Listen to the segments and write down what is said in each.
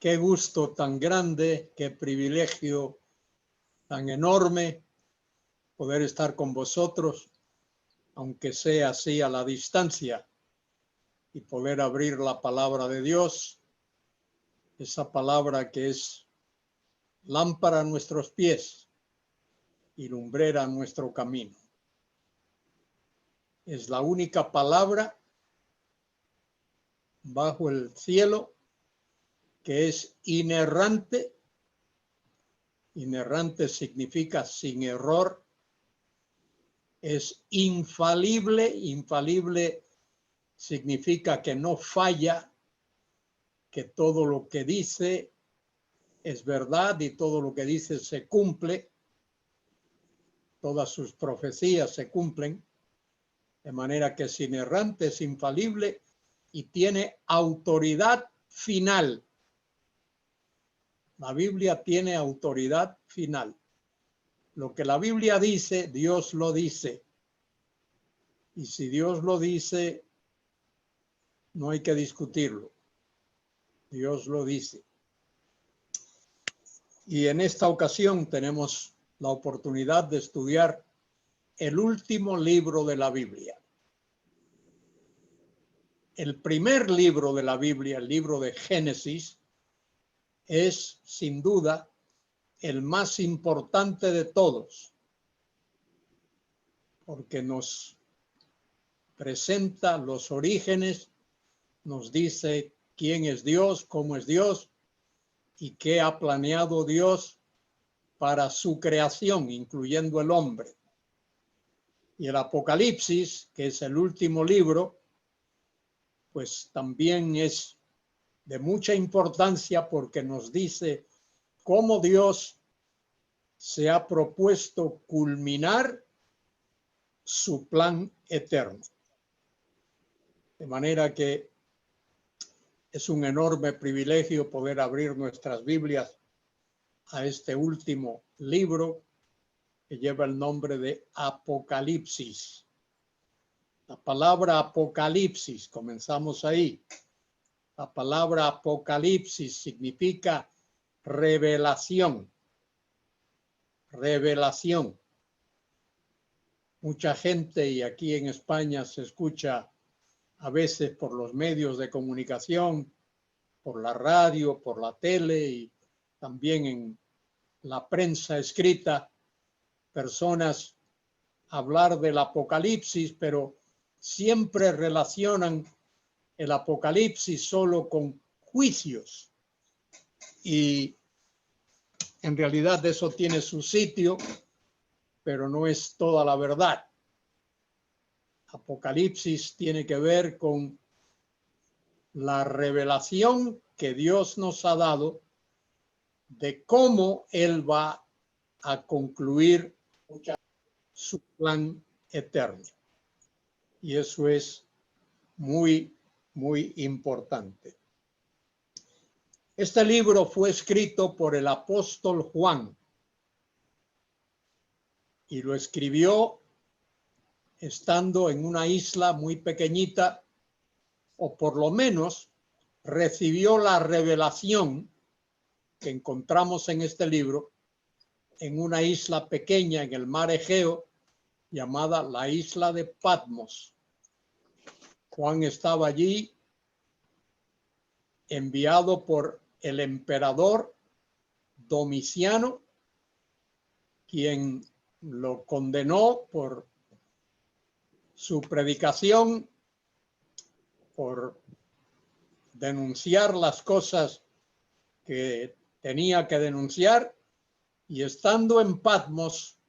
Qué gusto tan grande, qué privilegio tan enorme poder estar con vosotros, aunque sea así a la distancia, y poder abrir la palabra de Dios, esa palabra que es lámpara a nuestros pies y lumbrera a nuestro camino. Es la única palabra bajo el cielo que es inerrante. Inerrante significa sin error. Es infalible. Infalible significa que no falla, que todo lo que dice es verdad y todo lo que dice se cumple. Todas sus profecías se cumplen. De manera que es inerrante, es infalible y tiene autoridad final. La Biblia tiene autoridad final. Lo que la Biblia dice, Dios lo dice. Y si Dios lo dice, no hay que discutirlo. Dios lo dice. Y en esta ocasión tenemos la oportunidad de estudiar el último libro de la Biblia. El primer libro de la Biblia, el libro de Génesis, es sin duda el más importante de todos, porque nos presenta los orígenes, nos dice quién es Dios, cómo es Dios y qué ha planeado Dios para su creación, incluyendo el hombre. Y el Apocalipsis, que es el último libro, pues también es de mucha importancia porque nos dice cómo Dios se ha propuesto culminar su plan eterno. De manera que es un enorme privilegio poder abrir nuestras Biblias a este último libro que lleva el nombre de Apocalipsis. La palabra Apocalipsis, comenzamos ahí. La palabra Apocalipsis significa revelación. Revelación. Mucha gente, y aquí en España se escucha a veces por los medios de comunicación, por la radio, por la tele y también en la prensa escrita, personas hablar del Apocalipsis, pero siempre relacionan el Apocalipsis solo con juicios. Y en realidad eso tiene su sitio, pero no es toda la verdad. Apocalipsis tiene que ver con la revelación que Dios nos ha dado de cómo Él va a concluir su plan eterno. Y eso es muy, muy importante. Este libro fue escrito por el apóstol Juan y lo escribió estando en una isla muy pequeñita, o por lo menos recibió la revelación que encontramos en este libro en una isla pequeña en el mar Egeo llamada la isla de Patmos. Juan estaba allí enviado por el emperador Domiciano, quien lo condenó por su predicación, por denunciar las cosas que tenía que denunciar, y estando en Patmos,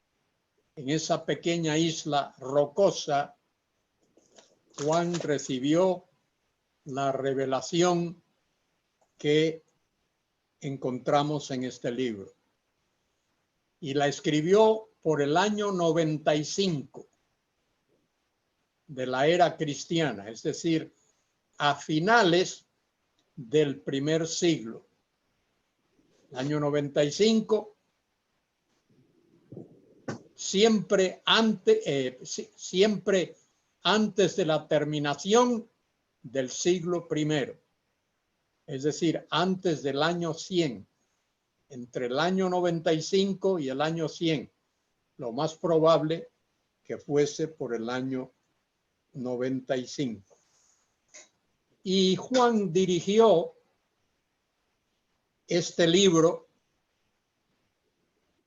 en esa pequeña isla rocosa, Juan recibió la revelación que encontramos en este libro. Y la escribió por el año 95 de la era cristiana, es decir, a finales del primer siglo. El año 95, siempre antes de la terminación del siglo primero. es decir, antes del año 100, entre el año 95 y el año 100, lo más probable que fuese por el año 95. Y Juan dirigió este libro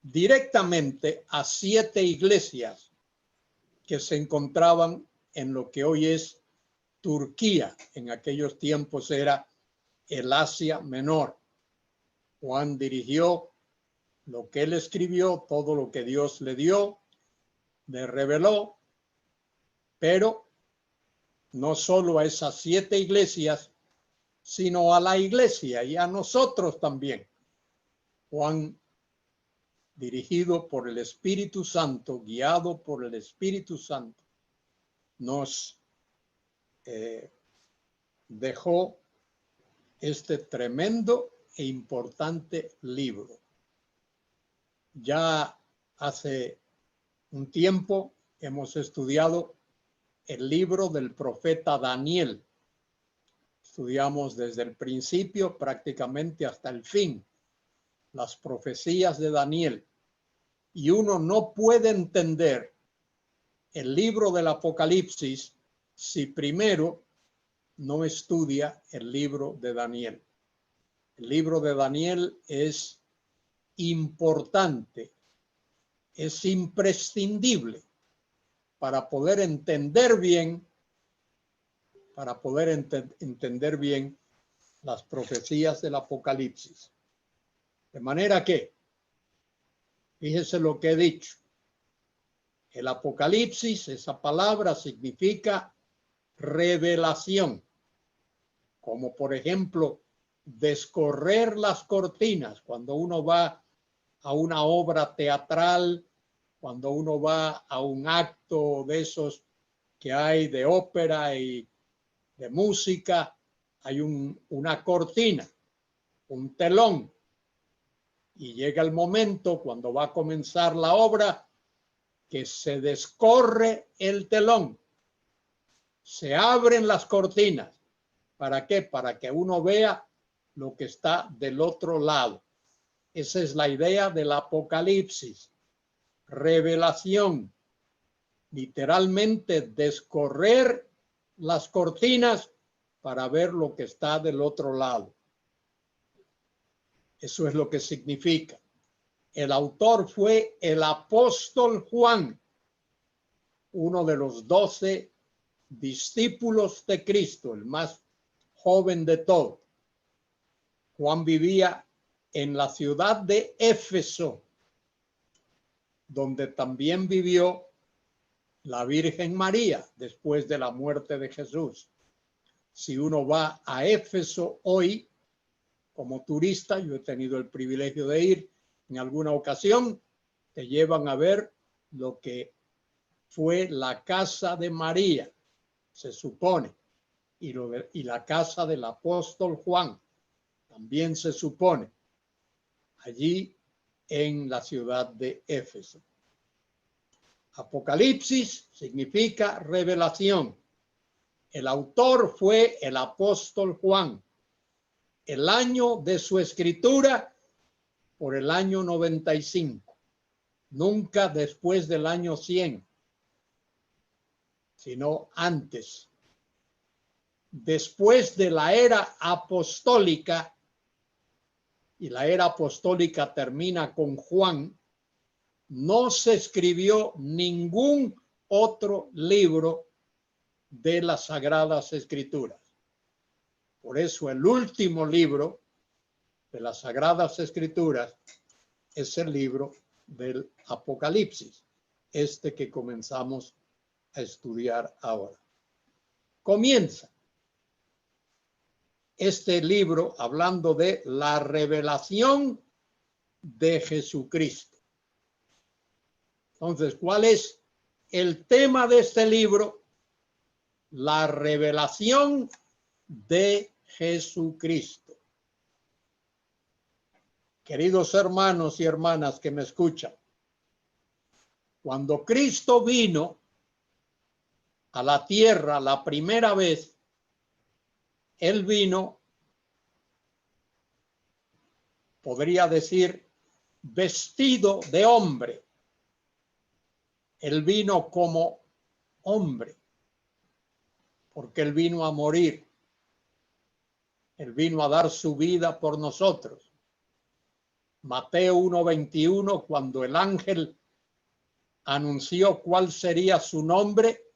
directamente a 7 iglesias que se encontraban en lo que hoy es Turquía. En aquellos tiempos era el Asia Menor. Juan dirigió lo que él escribió, todo lo que Dios le dio, le reveló, pero no solo a esas 7 iglesias, sino a la iglesia y a nosotros también. Juan, dirigido por el Espíritu Santo, guiado por el Espíritu Santo, nos dejó este tremendo e importante libro. Ya hace un tiempo hemos estudiado el libro del profeta Daniel. Estudiamos desde el principio prácticamente hasta el fin las profecías de Daniel. Y uno no puede entender el libro del Apocalipsis si primero no estudia el libro de Daniel. El libro de Daniel es importante, es imprescindible para poder entender bien, entender bien las profecías del Apocalipsis. De manera que, fíjese lo que he dicho, el Apocalipsis, esa palabra significa revelación, como por ejemplo descorrer las cortinas cuando uno va a una obra teatral, cuando uno va a un acto de esos que hay de ópera y de música, hay una cortina, un telón, y llega el momento cuando va a comenzar la obra que se descorre el telón, se abren las cortinas. ¿Para qué? Para que uno vea lo que está del otro lado. Esa es la idea del Apocalipsis. Revelación. Literalmente descorrer las cortinas para ver lo que está del otro lado. Eso es lo que significa. El autor fue el apóstol Juan, uno de los 12 discípulos de Cristo, el más joven de todos. Juan vivía en la ciudad de Éfeso, donde también vivió la Virgen María después de la muerte de Jesús. Si uno va a Éfeso hoy como turista, yo he tenido el privilegio de ir en alguna ocasión, te llevan a ver lo que fue la casa de María, se supone, y la casa del apóstol Juan, también se supone, allí en la ciudad de Éfeso. Apocalipsis significa revelación. El autor fue el apóstol Juan. El año de su escritura por el año 95. Nunca después del año 100, sino antes. Después de la era apostólica, y la era apostólica termina con Juan, no se escribió ningún otro libro de las Sagradas Escrituras. Por eso el último libro de las Sagradas Escrituras es el libro del Apocalipsis, este que comenzamos a estudiar ahora. Comienza este libro hablando de la revelación de Jesucristo. Entonces, ¿cuál es el tema de este libro? La revelación de Jesucristo. Queridos hermanos y hermanas que me escuchan, cuando Cristo vino a la tierra la primera vez, Él vino podría decir, vestido de hombre. Él vino como hombre, porque Él vino a morir. Él vino a dar su vida por nosotros. Mateo 1:21, cuando el ángel anunció cuál sería su nombre,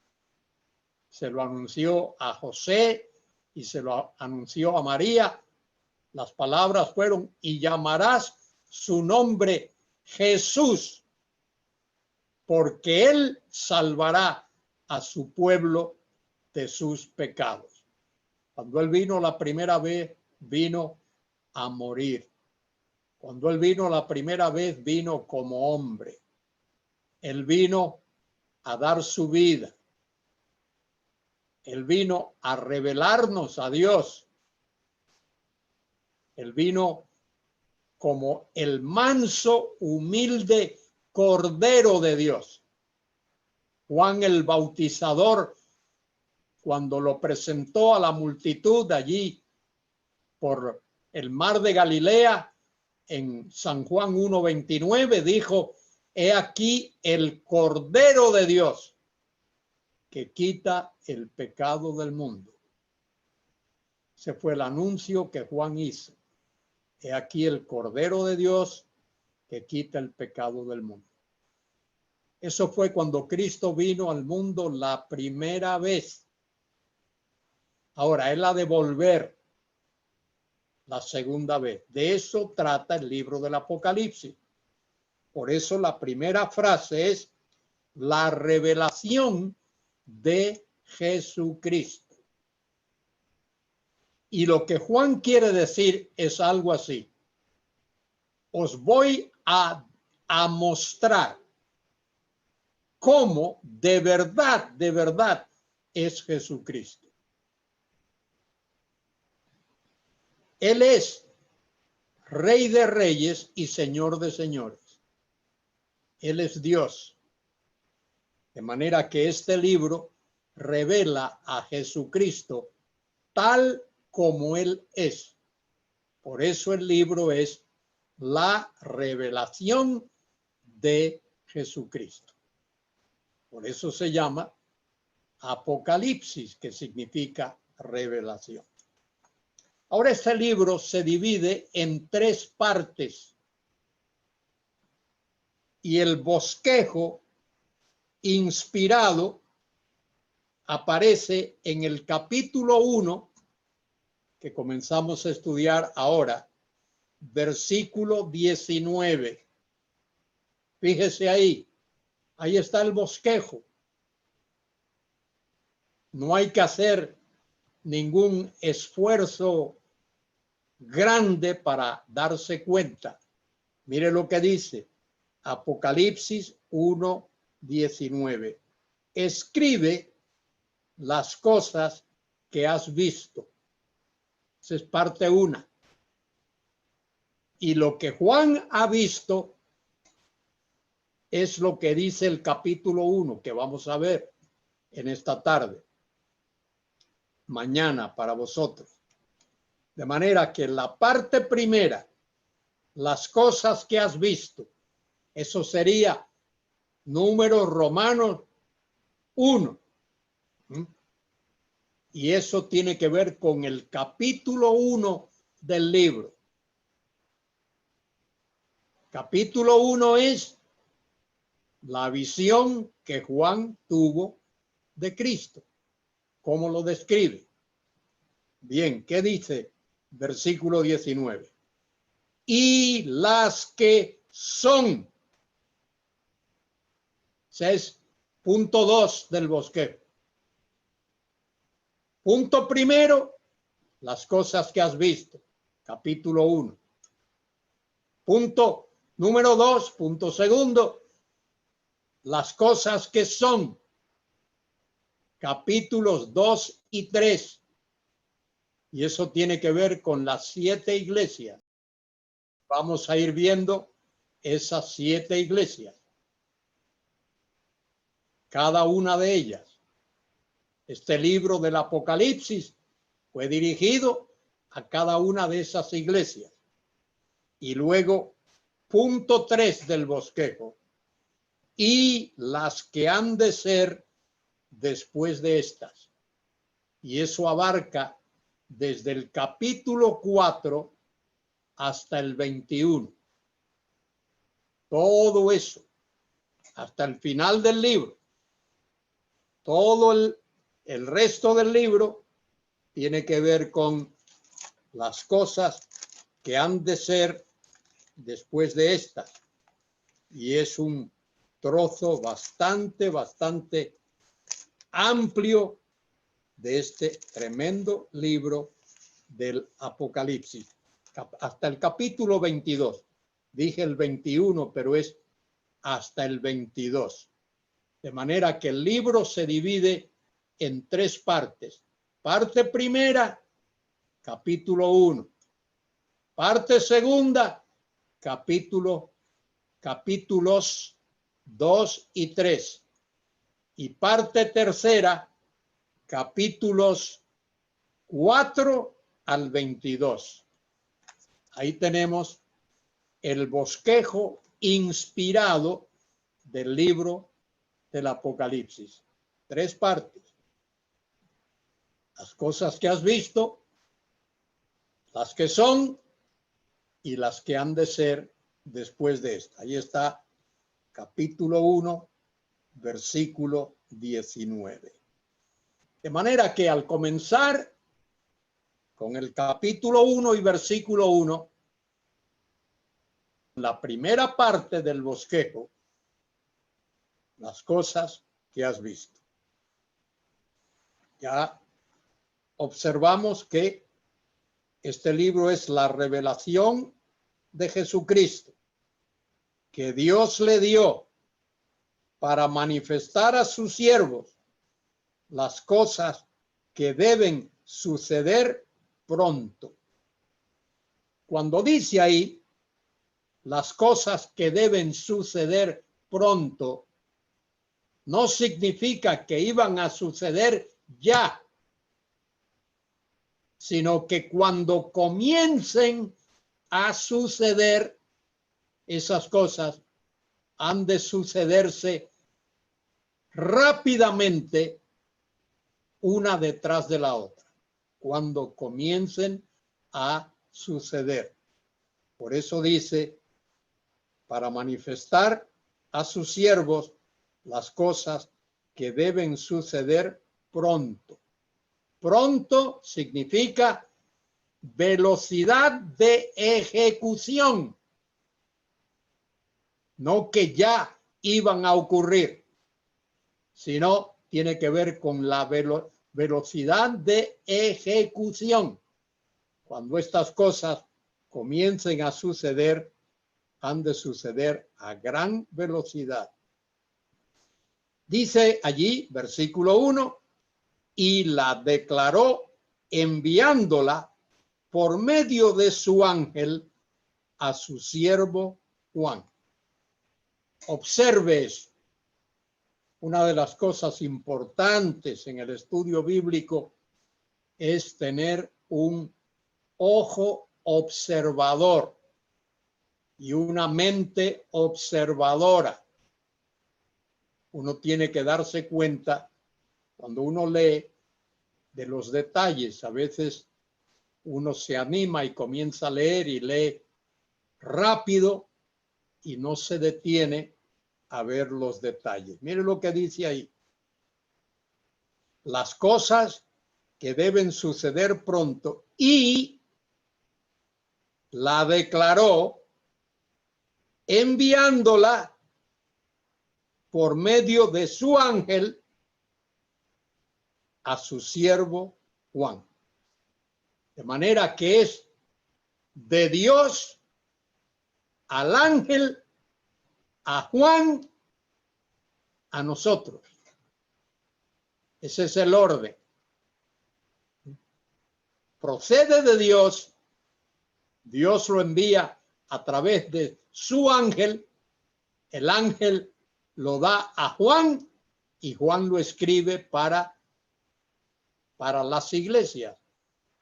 se lo anunció a José y se lo anunció a María. Las palabras fueron: y llamarás su nombre Jesús, porque Él salvará a su pueblo de sus pecados. Cuando Él vino la primera vez, vino a morir. Cuando Él vino la primera vez, vino como hombre. Él vino a dar su vida. Él vino a revelarnos a Dios. Él vino como el manso, humilde Cordero de Dios. Juan el Bautizador, cuando lo presentó a la multitud allí por el mar de Galilea, en San Juan 1:29, dijo: he aquí el Cordero de Dios que quita el pecado del mundo. Ese fue el anuncio que Juan hizo. He aquí el Cordero de Dios que quita el pecado del mundo. Eso fue cuando Cristo vino al mundo la primera vez. Ahora Él ha de volver la segunda vez. De eso trata el libro del Apocalipsis. Por eso la primera frase es la revelación de Jesucristo. Y lo que Juan quiere decir es algo así: os voy a mostrar cómo de verdad es Jesucristo. Él es Rey de Reyes y Señor de Señores. Él es Dios. De manera que este libro revela a Jesucristo tal como Él es. Por eso el libro es la revelación de Jesucristo. Por eso se llama Apocalipsis, que significa revelación. Ahora, este libro se divide en 3 partes y el bosquejo inspirado aparece en el capítulo 1, que comenzamos a estudiar ahora, versículo 19. Fíjese ahí está el bosquejo. No hay que hacer ningún esfuerzo grande para darse cuenta. Mire lo que dice Apocalipsis 1:19. Escribe las cosas que has visto. Esa es parte 1. Y lo que Juan ha visto es lo que dice el capítulo 1, que vamos a ver en esta tarde, mañana para vosotros. De manera que la parte primera, las cosas que has visto, eso sería Números Romanos 1. Y eso tiene que ver con el capítulo 1 del libro. Capítulo 1 es la visión que Juan tuvo de Cristo. ¿Cómo lo describe? Bien, ¿qué dice? Versículo 19. Y las que son. Ese es punto 2 del bosquejo. Punto primero, las cosas que has visto. Capítulo 1. Punto número 2, punto segundo, las cosas que son. Capítulos 2 y 3. Y eso tiene que ver con las 7 iglesias. Vamos a ir viendo esas 7 iglesias. Cada una de ellas. Este libro del Apocalipsis fue dirigido a cada una de esas iglesias. Y luego, punto 3 del bosquejo. Y las que han de ser después de estas. Y eso abarca desde el capítulo 4 hasta el 21. Todo eso, hasta el final del libro. Todo el resto del libro tiene que ver con las cosas que han de ser después de estas. Y es un trozo bastante amplio de este tremendo libro del Apocalipsis. Hasta el capítulo 22. Dije el 21, pero es hasta el 22. De manera que el libro se divide en 3 partes. Parte primera, capítulo 1. Parte segunda, capítulos 2 y 3. Y parte tercera, capítulos 4 al 22. Ahí tenemos el bosquejo inspirado del libro del Apocalipsis. 3 partes. Las cosas que has visto, las que son y las que han de ser después de esta. Ahí está capítulo 1, versículo 19. De manera que al comenzar con el capítulo 1 y versículo 1, la primera parte del bosquejo, las cosas que has visto. Ya observamos que este libro es la revelación de Jesucristo, que Dios le dio para manifestar a sus siervos las cosas que deben suceder pronto. Cuando dice ahí las cosas que deben suceder pronto, no significa que iban a suceder ya, sino que cuando comiencen a suceder esas cosas, han de sucederse rápidamente una detrás de la otra, cuando comiencen a suceder. Por eso dice, para manifestar a sus siervos las cosas que deben suceder pronto. Pronto significa velocidad de ejecución, no que ya iban a ocurrir, sino tiene que ver con la velocidad de ejecución. Cuando estas cosas comiencen a suceder, han de suceder a gran velocidad. Dice allí, versículo 1, y la declaró enviándola por medio de su ángel a su siervo Juan. Observe eso. Una de las cosas importantes en el estudio bíblico es tener un ojo observador y una mente observadora. Uno tiene que darse cuenta cuando uno lee de los detalles. A veces uno se anima y comienza a leer y lee rápido y no se detiene a ver los detalles. Mire lo que dice ahí. Las cosas que deben suceder pronto, y la declaró enviándola por medio de su ángel a su siervo Juan. De manera que es de Dios al ángel, a Juan, a nosotros. Ese es el orden. Procede de Dios, Dios lo envía a través de su ángel, el ángel lo da a Juan y Juan lo escribe para las iglesias.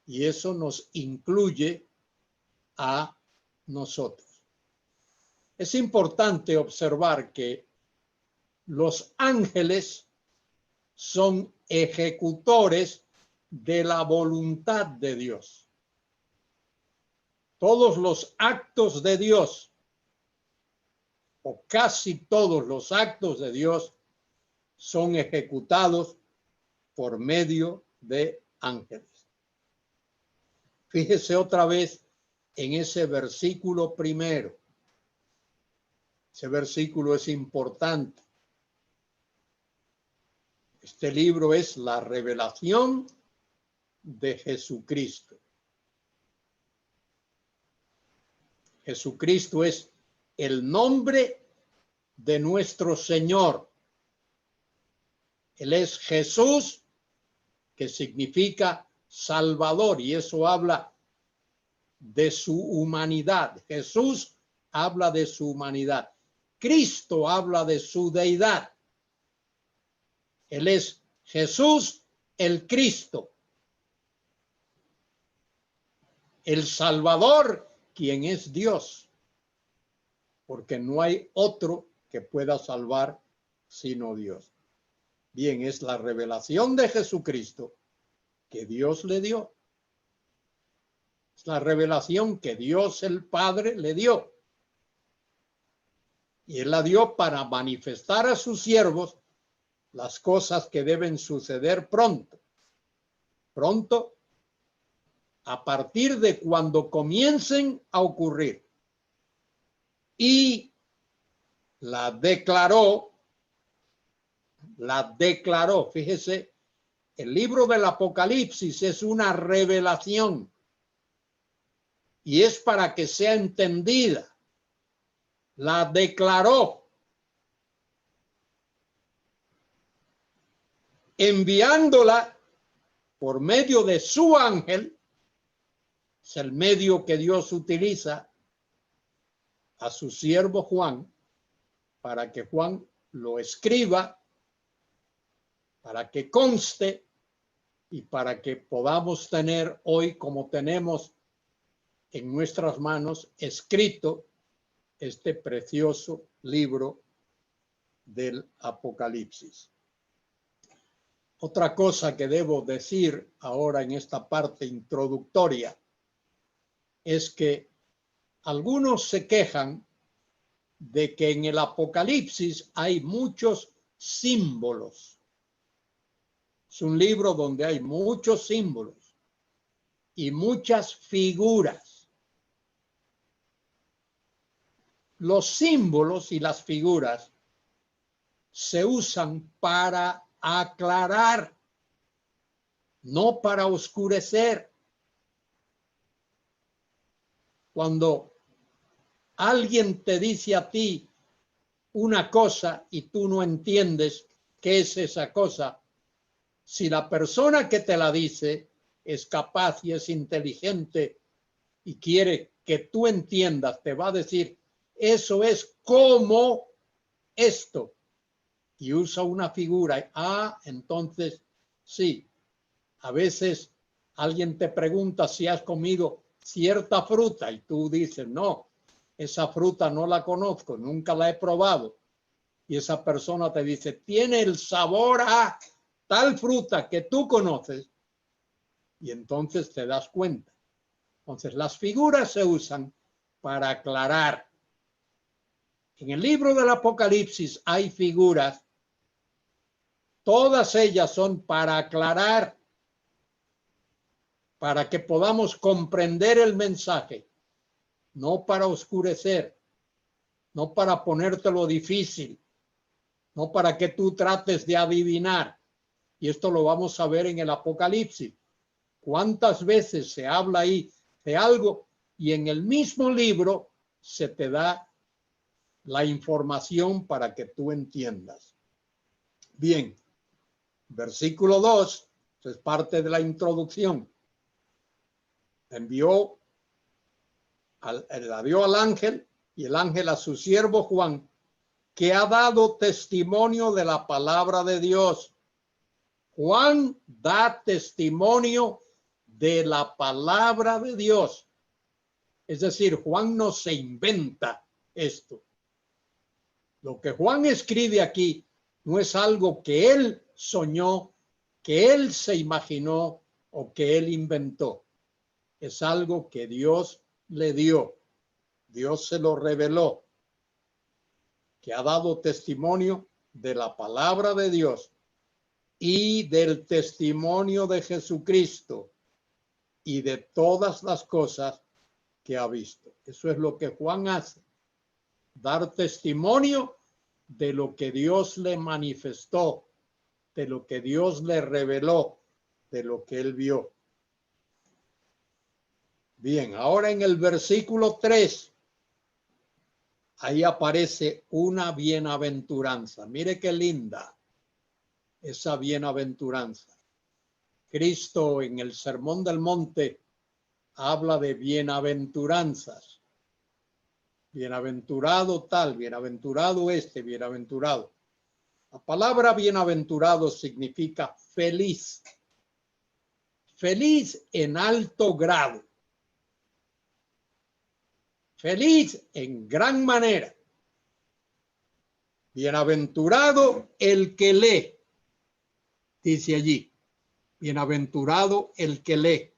Y eso nos incluye a nosotros. Es importante observar que los ángeles son ejecutores de la voluntad de Dios. Todos los actos de Dios, o casi todos los actos de Dios, son ejecutados por medio de ángeles. Fíjese otra vez en ese versículo primero. Ese versículo es importante. Este libro es la revelación de Jesucristo. Jesucristo es el nombre de nuestro Señor. Él es Jesús, que significa Salvador, y eso habla de su humanidad. Jesús habla de su humanidad. Cristo habla de su deidad. Él es Jesús, el Cristo, el Salvador, quien es Dios, porque no hay otro que pueda salvar sino Dios. Bien, es la revelación de Jesucristo que Dios le dio. Es la revelación que Dios el Padre le dio. Y Él la dio para manifestar a sus siervos las cosas que deben suceder pronto. Pronto, a partir de cuando comiencen a ocurrir. Y la declaró, fíjese, el libro del Apocalipsis es una revelación y es para que sea entendida. La declaró, enviándola por medio de su ángel. Es el medio que Dios utiliza a su siervo Juan, para que Juan lo escriba, para que conste y para que podamos tener hoy, como tenemos en nuestras manos, escrito este precioso libro del Apocalipsis. Otra cosa que debo decir ahora en esta parte introductoria es que algunos se quejan de que en el Apocalipsis hay muchos símbolos. Es un libro donde hay muchos símbolos y muchas figuras. Los símbolos y las figuras se usan para aclarar, no para oscurecer. Cuando alguien te dice a ti una cosa y tú no entiendes qué es esa cosa, si la persona que te la dice es capaz y es inteligente y quiere que tú entiendas, te va a decir, eso es como esto. Y usa una figura. Entonces, sí. A veces alguien te pregunta si has comido cierta fruta y tú dices, no, esa fruta no la conozco, nunca la he probado. Y esa persona te dice, tiene el sabor a tal fruta que tú conoces. Y entonces te das cuenta. Entonces, las figuras se usan para aclarar. En el libro del Apocalipsis hay figuras. Todas ellas son para aclarar, para que podamos comprender el mensaje, no para oscurecer, no para ponértelo difícil, no para que tú trates de adivinar. Y esto lo vamos a ver en el Apocalipsis. ¿Cuántas veces se habla ahí de algo y en el mismo libro se te da la información para que tú entiendas? Bien, versículo 2, es parte de la introducción. La dio al ángel y el ángel a su siervo Juan, que ha dado testimonio de la palabra de Dios. Juan da testimonio de la palabra de Dios. Es decir, Juan no se inventa esto. Lo que Juan escribe aquí no es algo que él soñó, que él se imaginó o que él inventó. Es algo que Dios le dio. Dios se lo reveló, que ha dado testimonio de la palabra de Dios y del testimonio de Jesucristo y de todas las cosas que ha visto. Eso es lo que Juan hace, dar testimonio de lo que Dios le manifestó, de lo que Dios le reveló, de lo que él vio. Bien, ahora en el versículo 3, ahí aparece una bienaventuranza. Mire qué linda esa bienaventuranza. Cristo en el Sermón del Monte habla de bienaventuranzas. Bienaventurado tal, bienaventurado este, bienaventurado. La palabra bienaventurado significa feliz. Feliz en alto grado. Feliz en gran manera. Bienaventurado el que lee, dice allí. Bienaventurado el que lee.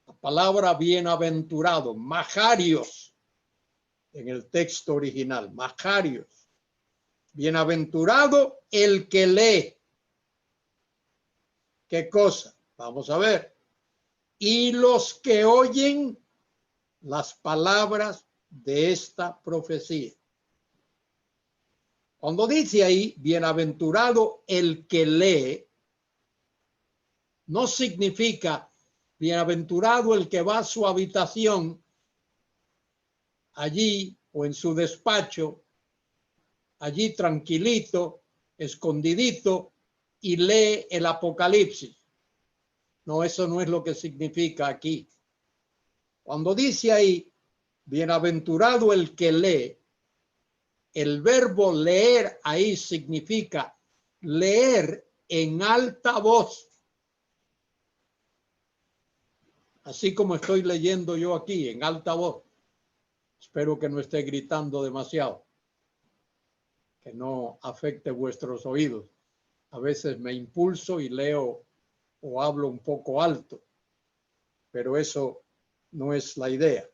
La palabra bienaventurado, majarios, en el texto original, majarios. Bienaventurado el que lee. ¿Qué cosa? Vamos a ver. Y los que oyen las palabras de esta profecía. Cuando dice ahí, bienaventurado el que lee, no significa bienaventurado el que va a su habitación, allí o en su despacho, allí tranquilito, escondidito, y lee el Apocalipsis. No, eso no es lo que significa aquí. Cuando dice ahí, bienaventurado el que lee, el verbo leer ahí significa leer en alta voz. Así como estoy leyendo yo aquí en alta voz. Espero que no esté gritando demasiado, que no afecte vuestros oídos. A veces me impulso y leo o hablo un poco alto, pero eso no es la idea.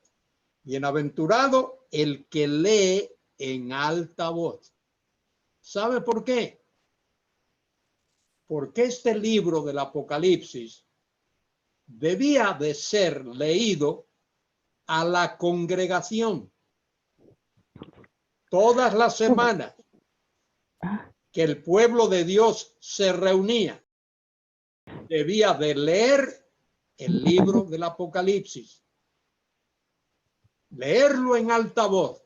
Bienaventurado el que lee en alta voz. ¿Sabe por qué? Porque este libro del Apocalipsis debía de ser leído a la congregación todas las semanas que el pueblo de Dios se reunía. Debía de leer el libro del Apocalipsis, leerlo en alta voz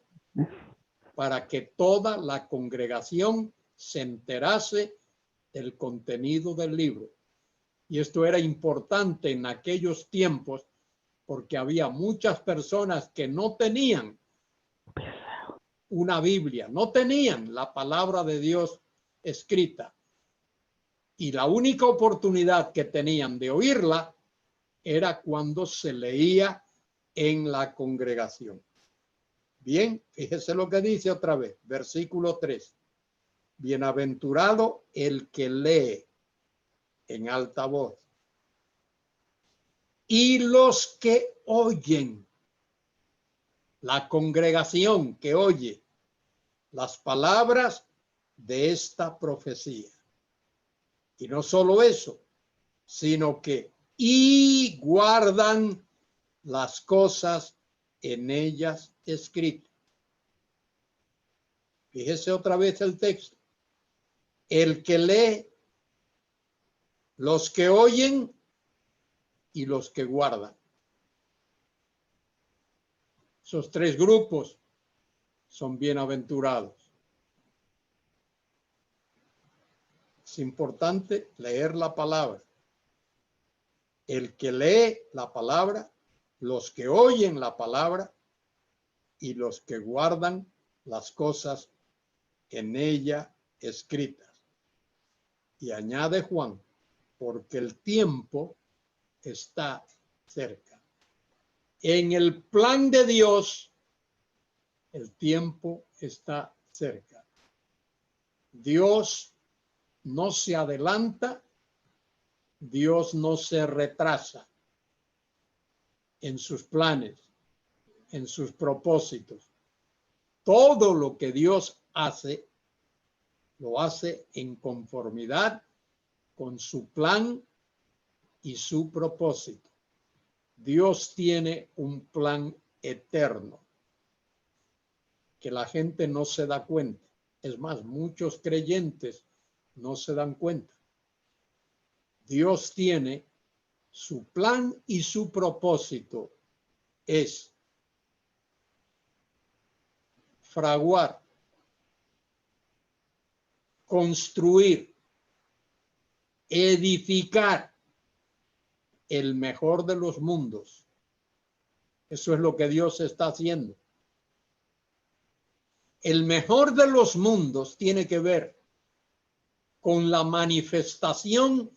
para que toda la congregación se enterase del contenido del libro. Y esto era importante en aquellos tiempos porque había muchas personas que no tenían una Biblia, no tenían la palabra de Dios escrita. Y la única oportunidad que tenían de oírla era cuando se leía en la congregación. Bien, fíjese lo que dice otra vez, versículo 3. Bienaventurado el que lee en alta voz. Y los que oyen, la congregación que oye las palabras de esta profecía. Y no solo eso, sino que y guardan las cosas en ellas escritas. Fíjese otra vez el texto. El que lee, los que oyen y los que guardan. Esos tres grupos son bienaventurados. Es importante leer la palabra. El que lee la palabra, los que oyen la palabra y los que guardan las cosas en ella escritas. Y añade Juan, porque el tiempo está cerca. En el plan de Dios, el tiempo está cerca. Dios no se adelanta, Dios no se retrasa en sus planes, en sus propósitos. Todo lo que Dios hace, lo hace en conformidad con su plan y su propósito. Dios tiene un plan eterno que la gente no se da cuenta. Es más, muchos creyentes no se dan cuenta. Dios tiene su plan y su propósito es fraguar, construir, edificar el mejor de los mundos. Eso es lo que Dios está haciendo. El mejor de los mundos tiene que ver con la manifestación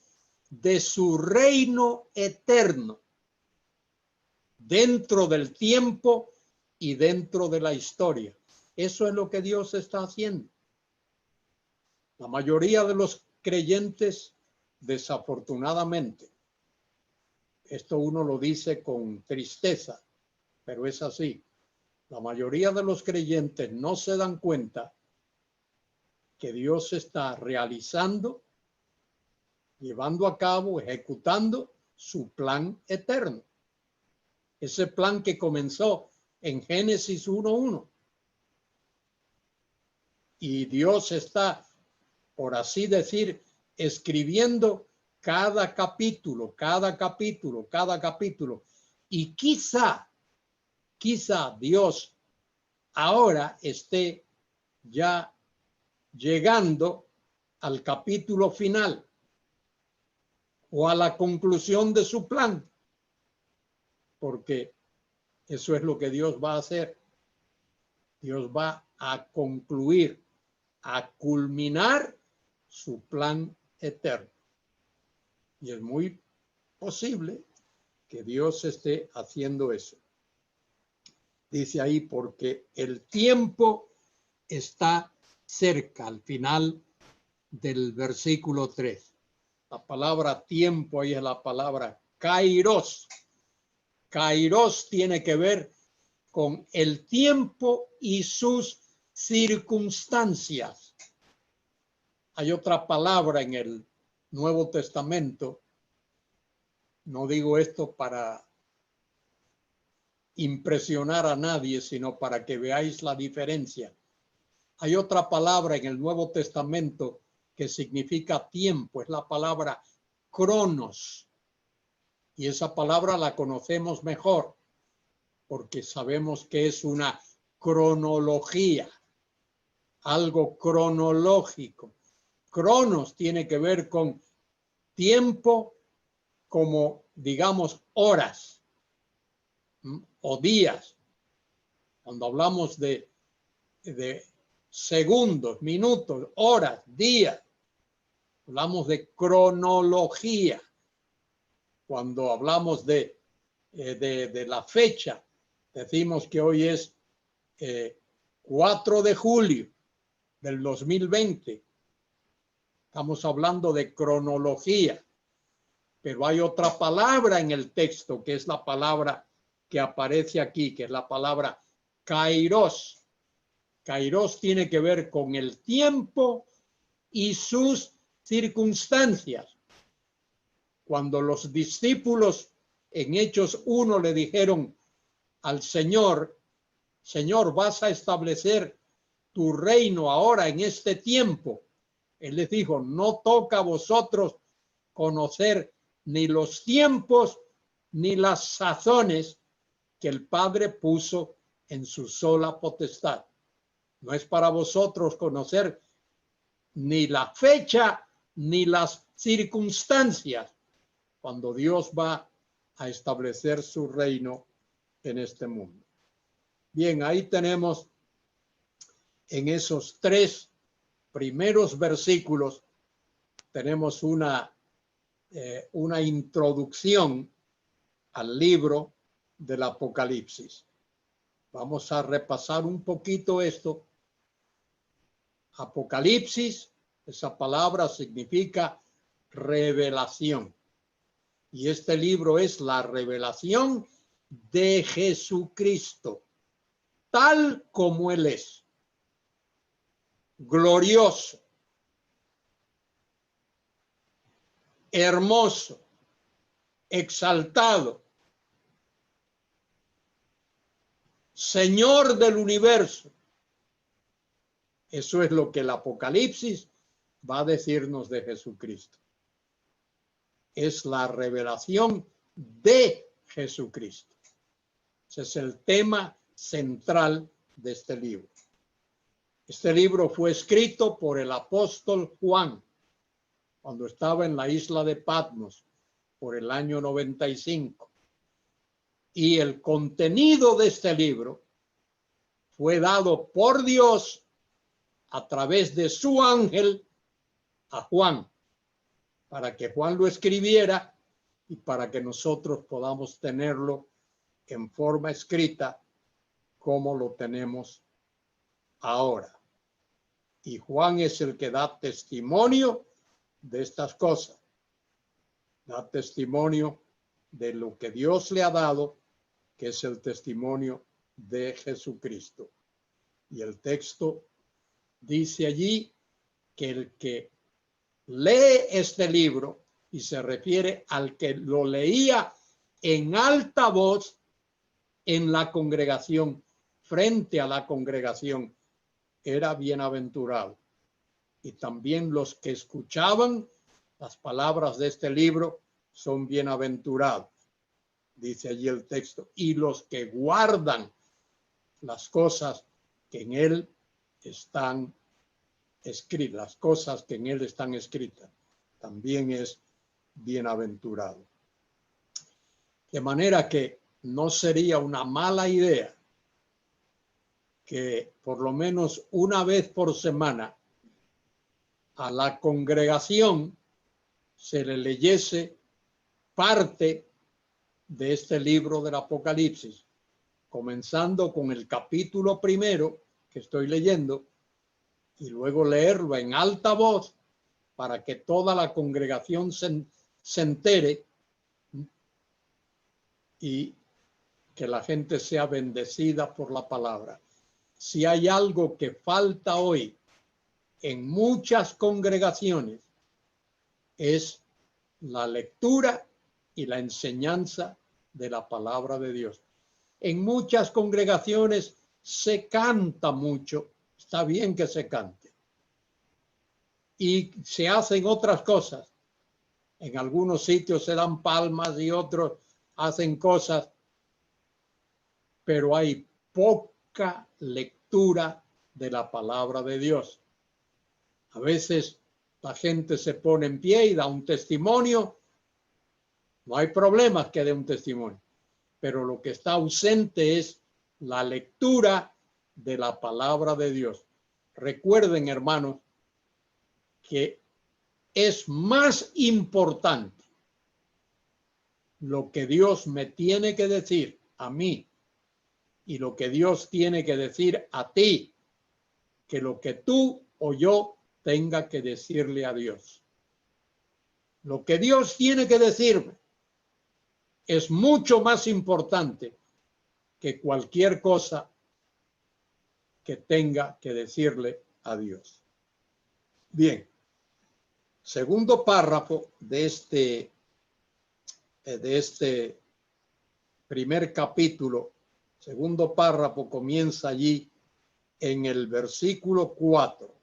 de su reino eterno dentro del tiempo y dentro de la historia. Eso es lo que Dios está haciendo. La mayoría de los creyentes, desafortunadamente, esto uno lo dice con tristeza, pero es así. La mayoría de los creyentes no se dan cuenta que Dios está realizando, llevando a cabo, ejecutando su plan eterno. Ese plan que comenzó en Génesis 1:1. Y Dios está, por así decir, escribiendo cada capítulo. Y quizá Dios ahora esté ya llegando al capítulo final o a la conclusión de su plan, porque eso es lo que Dios va a hacer. Dios va a concluir, a culminar su plan eterno. Y es muy posible que Dios esté haciendo eso. Dice ahí, porque el tiempo está cerca, al final del versículo 3. La palabra tiempo ahí es la palabra kairos. Kairos tiene que ver con el tiempo y sus circunstancias. Hay otra palabra en el Nuevo Testamento, no digo esto para impresionar a nadie, sino para que veáis la diferencia. Hay otra palabra en el Nuevo Testamento que significa tiempo, es la palabra cronos. Y esa palabra la conocemos mejor porque sabemos que es una cronología, algo cronológico. Cronos tiene que ver con tiempo como, digamos, horas o días. Cuando hablamos de segundos, minutos, horas, días, hablamos de cronología. Cuando hablamos de la fecha, decimos que hoy es 4 de julio del 2020. Estamos hablando de cronología, pero hay otra palabra en el texto que es la palabra que aparece aquí, que es la palabra kairos. Kairos tiene que ver con el tiempo y sus circunstancias. Cuando los discípulos en Hechos 1 le dijeron al Señor, Señor, vas a establecer tu reino ahora en este tiempo. Él les dijo, no toca a vosotros conocer ni los tiempos ni las sazones que el Padre puso en su sola potestad. No es para vosotros conocer ni la fecha ni las circunstancias cuando Dios va a establecer su reino en este mundo. Bien, ahí tenemos en esos 3 primeros versículos, tenemos una introducción al libro del Apocalipsis. Vamos a repasar un poquito esto. Apocalipsis, esa palabra significa revelación. Y este libro es la revelación de Jesucristo, tal como Él es. Glorioso, hermoso, exaltado, Señor del universo. Eso es lo que el Apocalipsis va a decirnos de Jesucristo. Es la revelación de Jesucristo. Ese es el tema central de este libro. Este libro fue escrito por el apóstol Juan cuando estaba en la isla de Patmos por el año 95. Y el contenido de este libro fue dado por Dios a través de su ángel a Juan, para que Juan lo escribiera y para que nosotros podamos tenerlo en forma escrita como lo tenemos ahora. Y Juan es el que da testimonio de estas cosas. Da testimonio de lo que Dios le ha dado, que es el testimonio de Jesucristo. Y el texto dice allí que el que lee este libro, y se refiere al que lo leía en alta voz en la congregación, frente a la congregación, era bienaventurado. Y también los que escuchaban las palabras de este libro son bienaventurados. Dice allí el texto, y los que guardan las cosas que en él están escritas, las cosas que en él están escritas, también es bienaventurado. De manera que no sería una mala idea que por lo menos una vez por semana a la congregación se le leyese parte de este libro del Apocalipsis, comenzando con el capítulo primero que estoy leyendo y luego leerlo en alta voz para que toda la congregación se entere y que la gente sea bendecida por la palabra. Si hay algo que falta hoy en muchas congregaciones, es la lectura y la enseñanza de la palabra de Dios. En muchas congregaciones se canta mucho, está bien que se cante, y se hacen otras cosas. En algunos sitios se dan palmas y otros hacen cosas, pero hay poca lectura de la palabra de Dios. A veces la gente se pone en pie y da un testimonio. No hay problemas que dé un testimonio, pero lo que está ausente es la lectura de la palabra de Dios. Recuerden, hermanos, que es más importante lo que Dios me tiene que decir a mí y lo que Dios tiene que decir a ti, que lo que tú o yo tenga que decirle a Dios. Lo que Dios tiene que decirme es mucho más importante que cualquier cosa que tenga que decirle a Dios. Bien, segundo párrafo de este primer capítulo, segundo párrafo comienza allí en el versículo 4.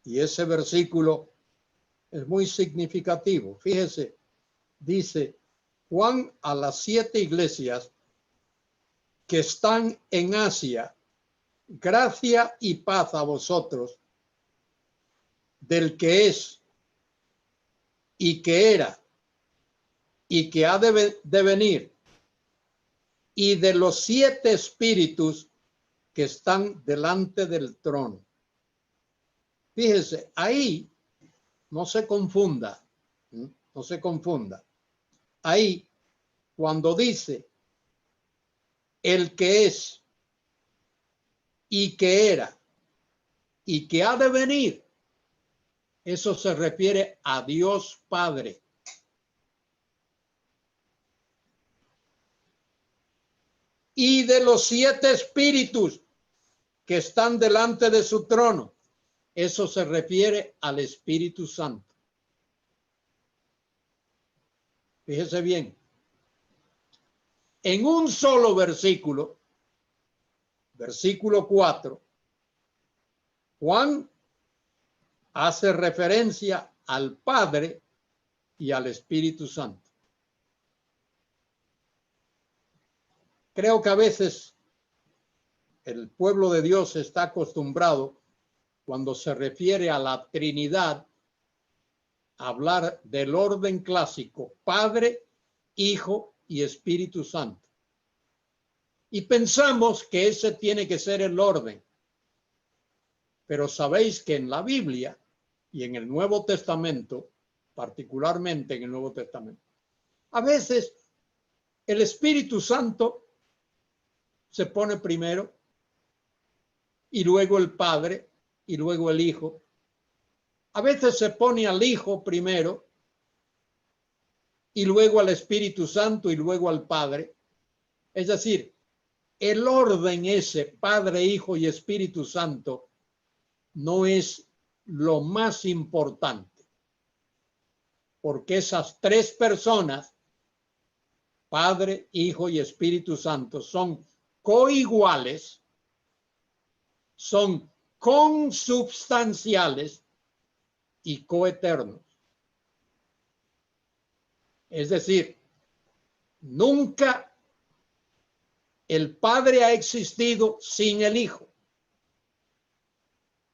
Y ese versículo es muy significativo. Fíjese, dice: Juan a las 7 iglesias que están en Asia, gracia y paz a vosotros, del que es, y que era, y que ha de venir, y de los 7 espíritus que están delante del trono. Fíjese, ahí no se confunda, no se confunda. Ahí cuando dice el que es y que era y que ha de venir, eso se refiere a Dios Padre. Y de los 7 espíritus que están delante de su trono, eso se refiere al Espíritu Santo. Fíjese bien. En un solo versículo, versículo 4, Juan hace referencia al Padre y al Espíritu Santo. Creo que a veces el pueblo de Dios está acostumbrado, cuando se refiere a la Trinidad, a hablar del orden clásico, Padre, Hijo y Espíritu Santo. Y pensamos que ese tiene que ser el orden. Pero sabéis que en la Biblia y en el Nuevo Testamento, particularmente en el Nuevo Testamento, a veces el Espíritu Santo se pone primero y luego el Padre y luego el Hijo. A veces se pone al Hijo primero y luego al Espíritu Santo y luego al Padre. Es decir, el orden ese, Padre, Hijo y Espíritu Santo, no es lo más importante, porque esas 3 personas, Padre, Hijo y Espíritu Santo, son coiguales, son consubstanciales y coeternos. Es decir, nunca el Padre ha existido sin el Hijo.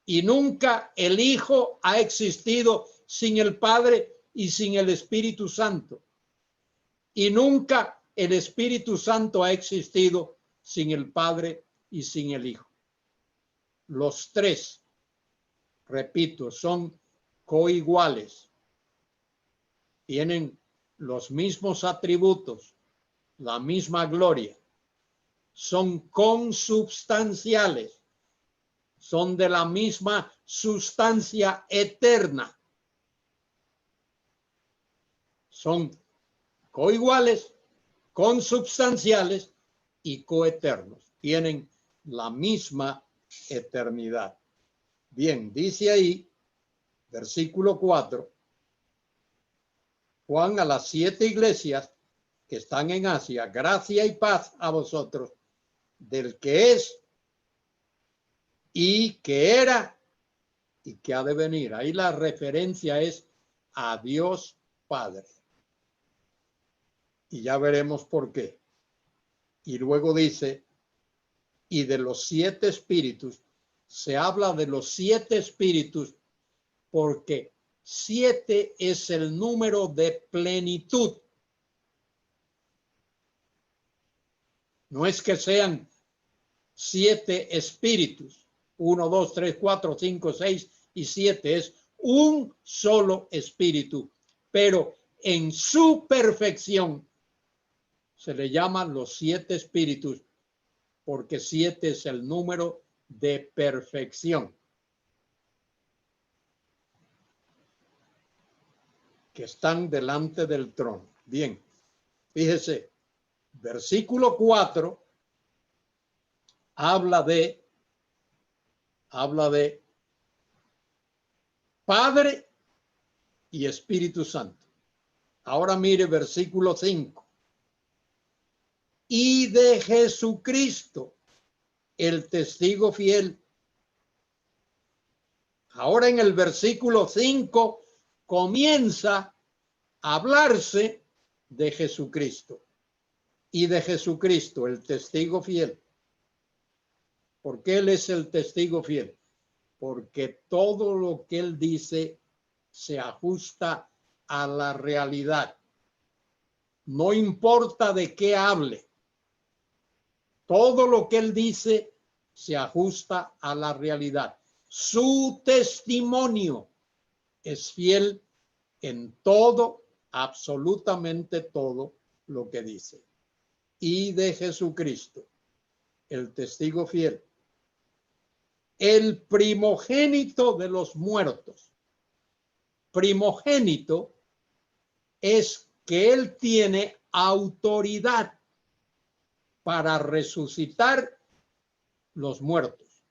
Y nunca el Hijo ha existido sin el Padre y sin el Espíritu Santo. Y nunca el Espíritu Santo ha existido sin el Padre y sin el Hijo. Los 3, repito, son coiguales. Tienen los mismos atributos, la misma gloria. Son consubstanciales. Son de la misma sustancia eterna. Son coiguales, consubstanciales y coeternos. Tienen la misma eternidad. Bien, dice ahí, versículo 4, Juan a las 7 iglesias que están en Asia, gracia y paz a vosotros, del que es y que era y que ha de venir. Ahí la referencia es a Dios Padre. Y ya veremos por qué. Y luego dice, y de los 7 espíritus, se habla de los 7 espíritus porque 7 es el número de plenitud. No es que sean 7 espíritus, 1, 2, 3, 4, 5, 6 y 7, es un solo espíritu, pero en su perfección se le llaman los 7 espíritus, porque 7 es el número de perfección. Que están delante del trono. Bien, fíjese, versículo 4 habla de Padre y Espíritu Santo. Ahora mire versículo 5. Y de Jesucristo, el testigo fiel. Ahora en el versículo 5 comienza a hablarse de Jesucristo. Y de Jesucristo, el testigo fiel. ¿Por qué Él es el testigo fiel? Porque todo lo que Él dice se ajusta a la realidad. No importa de qué hable. Todo lo que Él dice se ajusta a la realidad. Su testimonio es fiel en todo, absolutamente todo, lo que dice. Y de Jesucristo, el testigo fiel, el primogénito de los muertos. Primogénito es que él tiene autoridad para resucitar los muertos.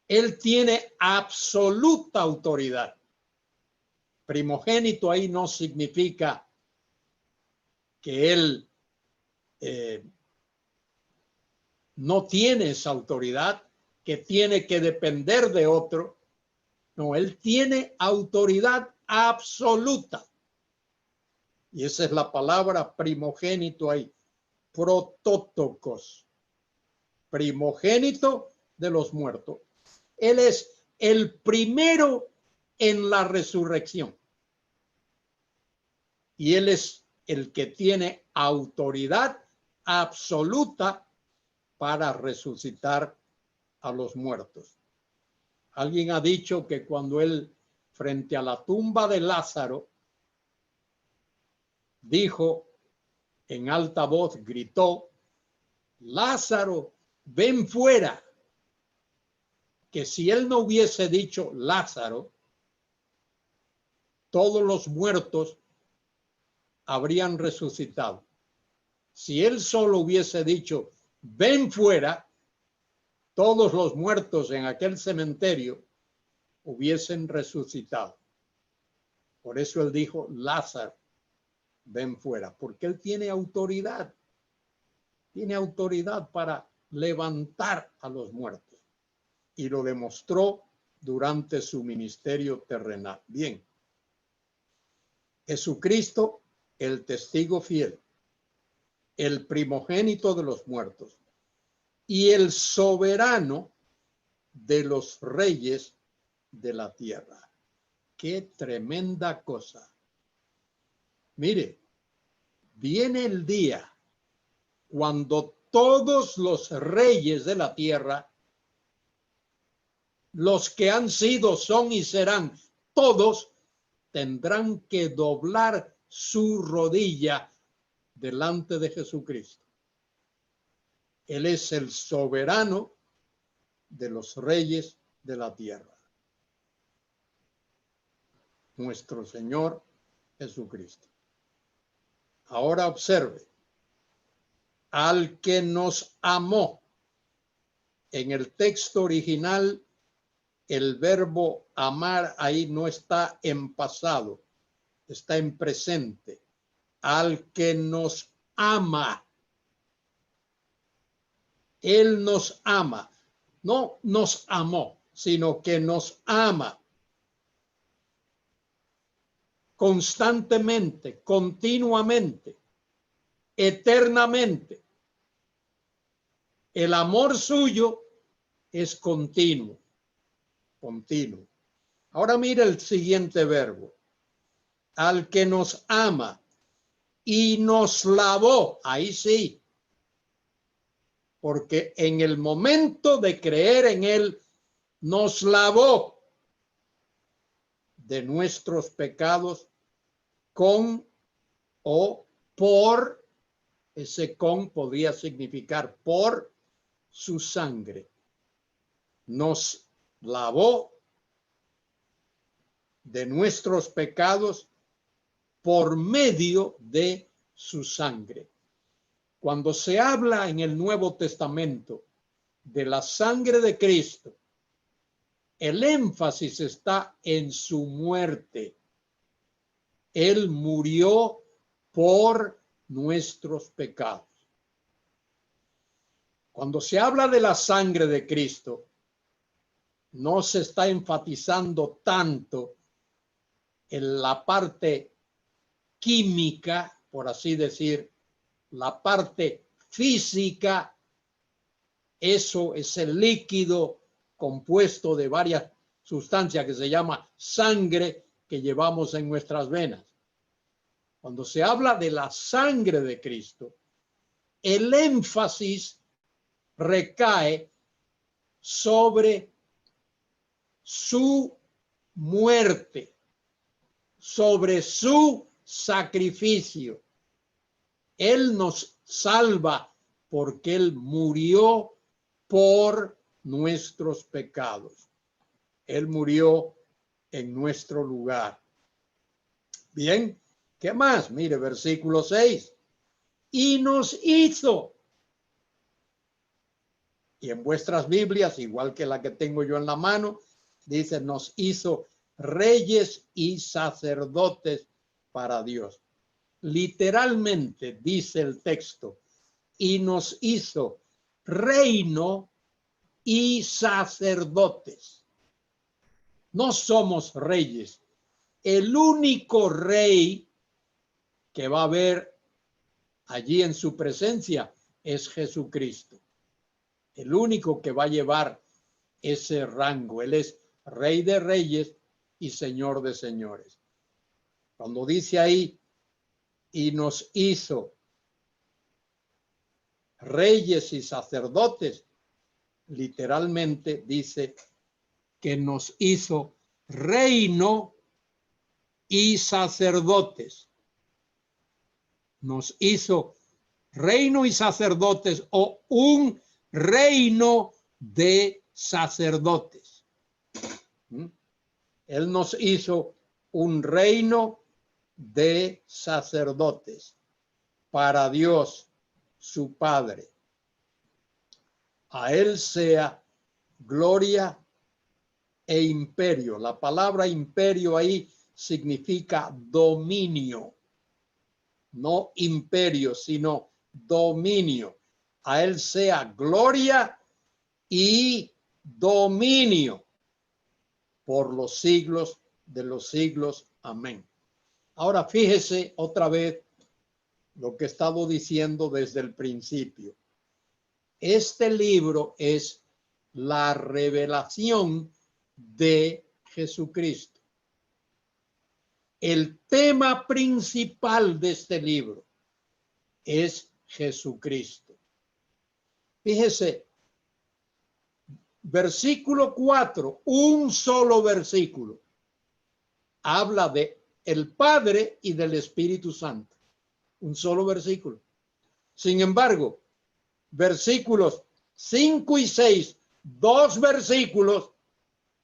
Él tiene absoluta autoridad. Primogénito ahí no significa que él no tiene esa autoridad, que tiene que depender de otro. No, él tiene autoridad absoluta. Y esa es la palabra primogénito ahí. Protótocos. Primogénito de los muertos. Él es el primero en la resurrección. Y él es el que tiene autoridad absoluta para resucitar a los muertos. Alguien ha dicho que cuando él, frente a la tumba de Lázaro, dijo en alta voz, gritó, Lázaro, ven fuera. Que si él no hubiese dicho Lázaro, todos los muertos habrían resucitado. Si él solo hubiese dicho, ven fuera, todos los muertos en aquel cementerio hubiesen resucitado. Por eso él dijo, Lázaro, ven fuera, porque él tiene autoridad para levantar a los muertos. Y lo demostró durante su ministerio terrenal. Bien, Jesucristo, el testigo fiel, el primogénito de los muertos y el soberano de los reyes de la tierra. ¡Qué tremenda cosa! Mire, viene el día cuando todos los reyes de la tierra, los que han sido, son y serán, todos tendrán que doblar su rodilla delante de Jesucristo. Él es el soberano de los reyes de la tierra. Nuestro Señor Jesucristo. Ahora observe, al que nos amó. En el texto original, el verbo amar ahí no está en pasado, está en presente. Al que nos ama. Él nos ama. No nos amó, sino que nos ama. Constantemente, continuamente, eternamente. El amor suyo es continuo. Continuo. Ahora mira el siguiente verbo. Al que nos ama y nos lavó. Ahí sí. Porque en el momento de creer en él, nos lavó de nuestros pecados con o por, ese con podría significar por su sangre. Nos lavó de nuestros pecados por medio de su sangre. Cuando se habla en el Nuevo Testamento de la sangre de Cristo, el énfasis está en su muerte. Él murió por nuestros pecados. Cuando se habla de la sangre de Cristo, no se está enfatizando tanto en la parte química, por así decir, la parte física. Eso es el líquido compuesto de varias sustancias que se llama sangre que llevamos en nuestras venas. Cuando se habla de la sangre de Cristo, el énfasis recae sobre su muerte, sobre su sacrificio. Él nos salva porque Él murió por nuestros pecados. Él murió en nuestro lugar. Bien, ¿qué más? Mire, versículo 6. Y nos hizo. Y en vuestras Biblias, igual que la que tengo yo en la mano, dice, nos hizo reyes y sacerdotes para Dios. Literalmente dice el texto, y nos hizo reino y sacerdotes. No somos reyes. El único rey que va a haber allí en su presencia es Jesucristo. El único que va a llevar ese rango. Él es Rey de Reyes y Señor de Señores. Cuando dice ahí, y nos hizo reyes y sacerdotes, literalmente dice que nos hizo reino y sacerdotes. Nos hizo reino y sacerdotes, o un reino de sacerdotes. Él nos hizo un reino de sacerdotes para Dios, su Padre. A Él sea gloria e imperio. La palabra imperio ahí significa dominio. No imperio, sino dominio. A Él sea gloria y dominio por los siglos de los siglos. Amén. Ahora fíjese otra vez lo que he estado diciendo desde el principio. Este libro es la revelación de Jesucristo. El tema principal de este libro es Jesucristo. Fíjese, versículo 4, un solo versículo, habla de el Padre y del Espíritu Santo. Un solo versículo. Sin embargo, versículos 5 y 6, dos versículos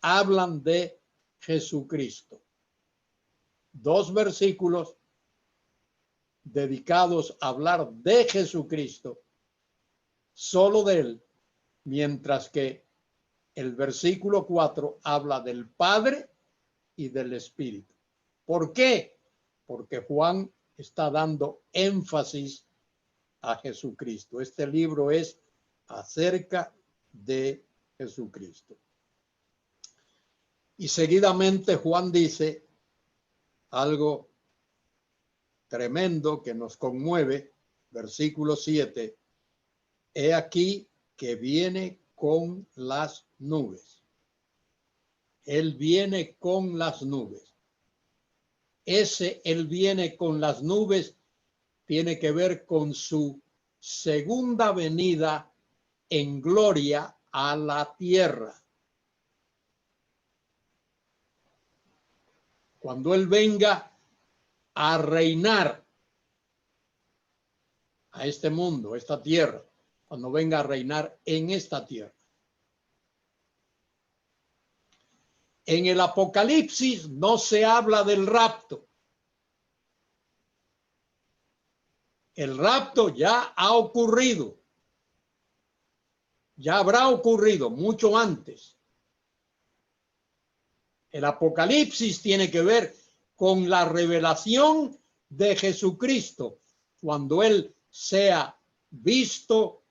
hablan de Jesucristo. Dos versículos dedicados a hablar de Jesucristo, solo de Él, mientras que el versículo 4 habla del Padre y del Espíritu. ¿Por qué? Porque Juan está dando énfasis a Jesucristo. Este libro es acerca de Jesucristo. Y seguidamente Juan dice algo tremendo que nos conmueve, versículo 7, he aquí que viene con las nubes. Él viene con las nubes. Ese Él viene con las nubes tiene que ver con su segunda venida en gloria a la tierra. Cuando Él venga a reinar a este mundo, esta tierra, cuando venga a reinar en esta tierra. En el Apocalipsis no se habla del rapto. El rapto ya ha ocurrido. Ya habrá ocurrido mucho antes. El Apocalipsis tiene que ver con la revelación de Jesucristo, cuando Él sea visto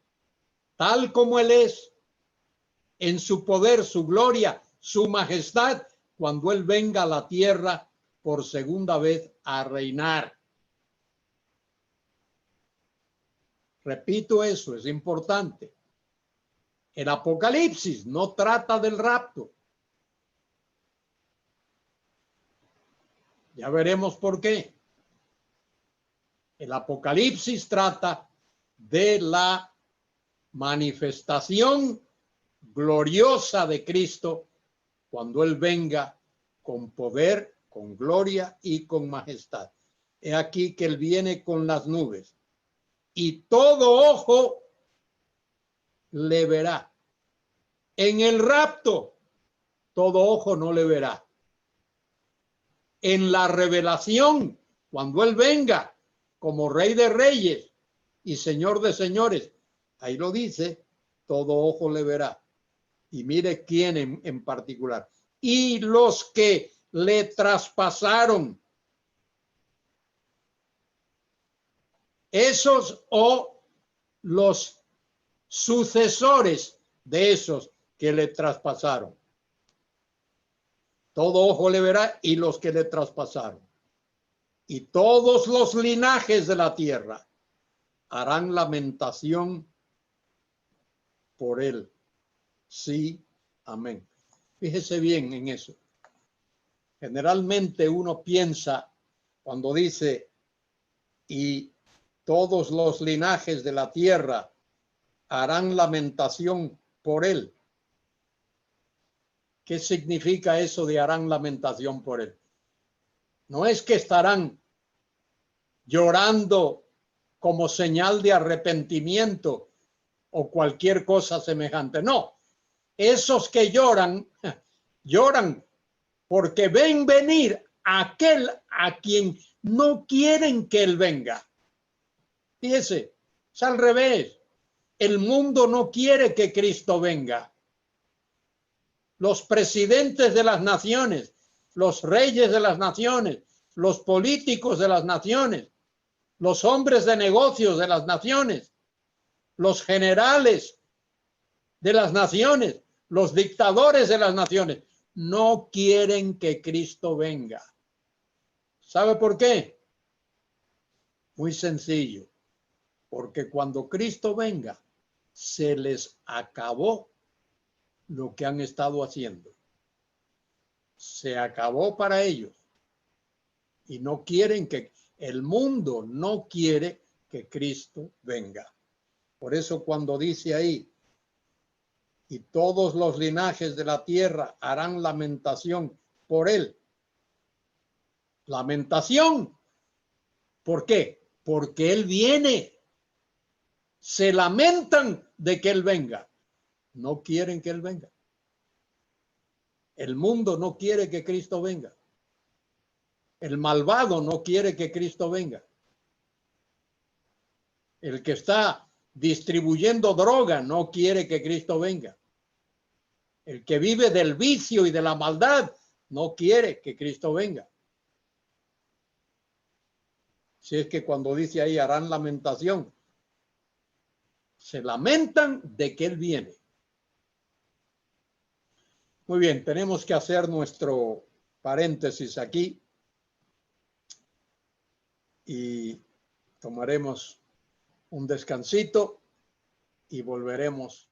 tal como Él es, en su poder, su gloria, su majestad, cuando Él venga a la tierra por segunda vez a reinar. Repito eso, es importante. El Apocalipsis no trata del rapto. Ya veremos por qué. El Apocalipsis trata de la manifestación gloriosa de Cristo cuando Él venga con poder, con gloria y con majestad. He aquí que él viene con las nubes y todo ojo le verá. En el rapto, todo ojo no le verá. En la revelación, cuando él venga como Rey de Reyes y Señor de Señores, ahí lo dice, todo ojo le verá. Y mire quién en particular. Y los que le traspasaron, esos o los sucesores de esos que le traspasaron. Todo ojo le verá y los que le traspasaron. Y todos los linajes de la tierra harán lamentación por él. Sí, amén. Fíjese bien en eso. Generalmente uno piensa cuando dice y todos los linajes de la tierra harán lamentación por él. ¿Qué significa eso de harán lamentación por él? No es que estarán llorando como señal de arrepentimiento o cualquier cosa semejante. No, esos que lloran, lloran porque ven venir aquel a quien no quieren que él venga. Fíjese, es al revés. El mundo no quiere que Cristo venga. Los presidentes de las naciones, los reyes de las naciones, los políticos de las naciones, los hombres de negocios de las naciones, los generales de las naciones, los dictadores de las naciones, no quieren que Cristo venga. ¿Sabe por qué? Muy sencillo. Porque cuando Cristo venga, se les acabó lo que han estado haciendo. Se acabó para ellos. Y no quieren que, el mundo no quiere que Cristo venga. Por eso cuando dice ahí, y todos los linajes de la tierra harán lamentación por él. Lamentación. ¿Por qué? Porque él viene. Se lamentan de que él venga. No quieren que él venga. El mundo no quiere que Cristo venga. El malvado no quiere que Cristo venga. El que está distribuyendo droga no quiere que Cristo venga. El que vive del vicio y de la maldad no quiere que Cristo venga. Si es que cuando dice ahí harán lamentación, se lamentan de que él viene. Muy bien, tenemos que hacer nuestro paréntesis aquí y tomaremos un descansito y volveremos